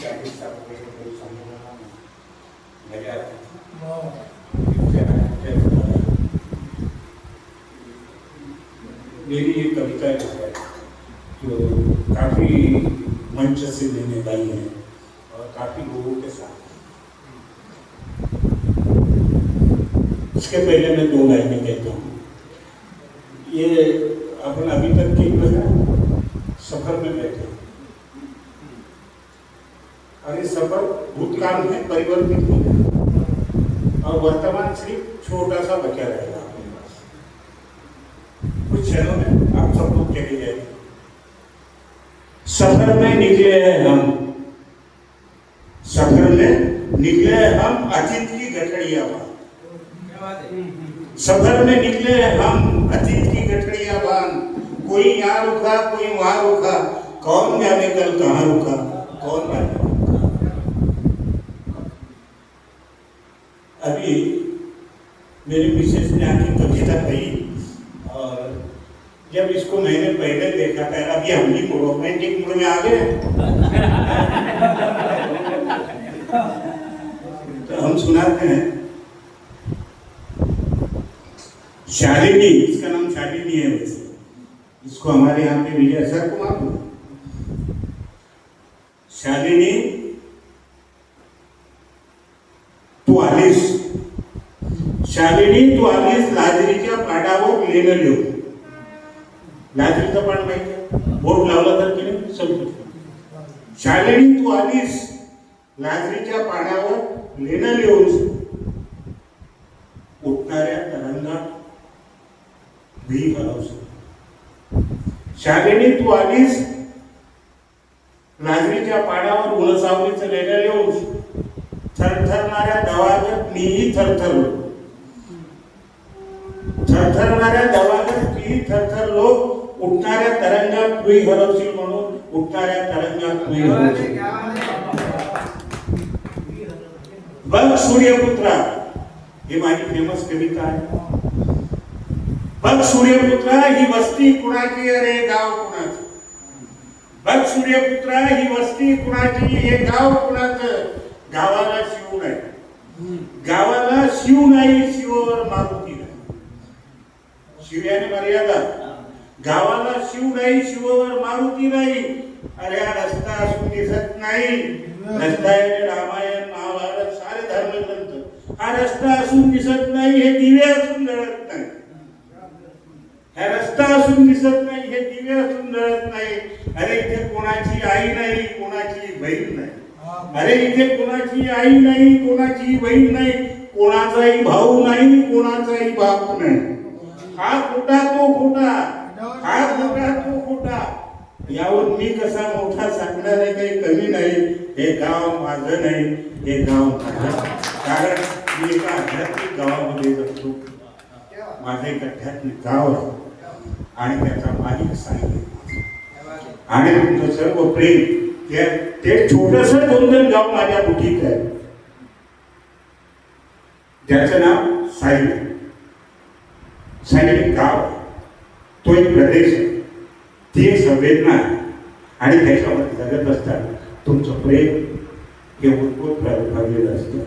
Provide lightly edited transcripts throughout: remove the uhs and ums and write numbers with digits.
40 वगैरे काही समजा मजा आती। मेरी एक कविता है जो काफ़ी मंच से मैंने गाई है और काफ़ी लोगों के साथ। उसके पहले मैं 2 लाइनें कहता हूँ। ये अपन अभी तक की सफर में बैठे हैं और ये सफर भूतकाल में परिवर्तित हो गया और वर्तमान सिर्फ छोटा सा बचा रहेगा आपके पास। कुछ क्षणों में आप सब लोग चले जाएंगे। सफर में निकले हैं हम, सफर में निकले हैं हम अतीत की गठड़िया बांध। सफर में निकले हैं हम अतीत की गठड़िया बांध। कोई यहाँ रुका, कोई वहां रुका, कौन जाने कल कहाँ रुका, कौन जाने। अभी मेरी मिसेस ने आके कविता कही और जब इसको मैंने पहले देखा था, अभी हम भी रोमांटिक मूड में आ गए तो हम सुनाते हैं। शालिनी, इसका नाम शालिनी है वैसे, इसको हमारे यहाँ पे विजय सर को मालूम। शालिनी 44, शालिनी 44 लाजरीच्या पाडावर लेणं लिहू। लाजरीचं पान माहिती, बोर्ड लावला तर की नाही समजू। शालिनी 44 लाजरीच्या पाडावर लेणं लिहून उठणाऱ्या तरंगात भी हरवशील। शालिनी 44 लाजरीच्या पाडावर उंचावलीचं लेणं लिहून थरथरणाऱ्या दवागत मीही थरथरलो। थरथरणाऱ्या दवागत मीही थरथरलो। उठणाऱ्या तरंगात तुही हरवशील म्हणून उठणाऱ्या तरंगात तुही हरवशील। बघ सूर्यपुत्रा, ही माझी फेमस कविता आहे। बघ सूर्यपुत्रा, ही वस्ती कुणाची, अरे गाव कुणाचं। बघ सूर्यपुत्रा, ही वस्ती कुणाची, हे गाव कुणाचं। गावाला शिव नाही, गावाला शिव नाही, शिवावर मारुती नाही। शिव्याने मर्यादा, गावाला शिव नाही, शिवावर मारुती नाही। अरे हा रस्ता असून दिसत नाही, रस्ता आहे रामायण महाभारत सारे धर्मग्रंथ। हा रस्ता असून दिसत नाही, हे दिवे असून जळत नाही। हा रस्ता असून दिसत नाही, हे दिवे असून जळत नाही। अरे इथे कोणाची आई नाही, कोणाची बहीण नाही। अरे इथे कोणाची आई नाही, कोणाची बहीण नाही, कोणाचाही भाऊ नाही, कोणाचाही बाप नाही। हा खोटा तो खोटा, हा खोटा तो खोटा। यावर मी कसा मोठा सांगणार आहे, काही कमी नाही। हे गाव माझं नाही, हे गाव माझं। कारण मी एका आध्यात्मिक गावामध्ये जगतो। माझं एक आध्यात्मिक गाव आहे आणि त्याचा मालिक सांगितलं आणि तुमचं सर्व प्रेम ते छोटस 2 गाव माझ्या बुटीत आहे, त्याचं नाव सायली। सायली गाव, तो एक प्रदेश आहे, ती एक संवेदना आहे आणि त्याच्यामध्ये जगत असताना तुमचं प्रेम हे उत्पोत भरलेलं असतं।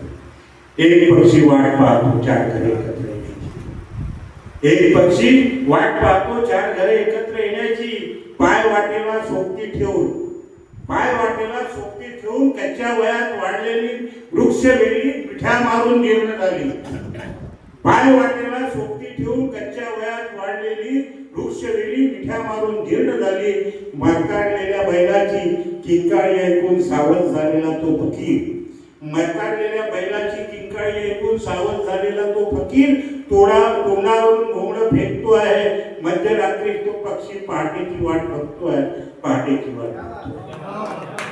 एक पक्षी वाट पाहतो 4 घरे एकत्र येण्याची। एक पक्षी वाट पाहतो 4 घरे एकत्र येण्याची। पाय वाटेला सोबती ठेवून, पाय वाटेला सोबती ठेवून कच्च्या वयात वाढलेली वृक्षवेली मिठ्या मारून जीर्ण झाली। पाय वाटेला सोबती ठेवून कच्च्या वयात वाढलेली वृक्षवेली मिठ्या मारून जीर्ण झाली। मरकाडलेल्या बैलाची किंकाळी ऐकून सावध झालेला तो फकीर, मरकाडलेल्या बैलाची किंकाळी ऐकून सावध झालेला तो फकीर तोंडावरून घोंगडं फेकतो आहे। मध्यरात्री तो पक्षी पहाटेची वाट बघतो आहे, पहाटेची वाट बघतो आहे।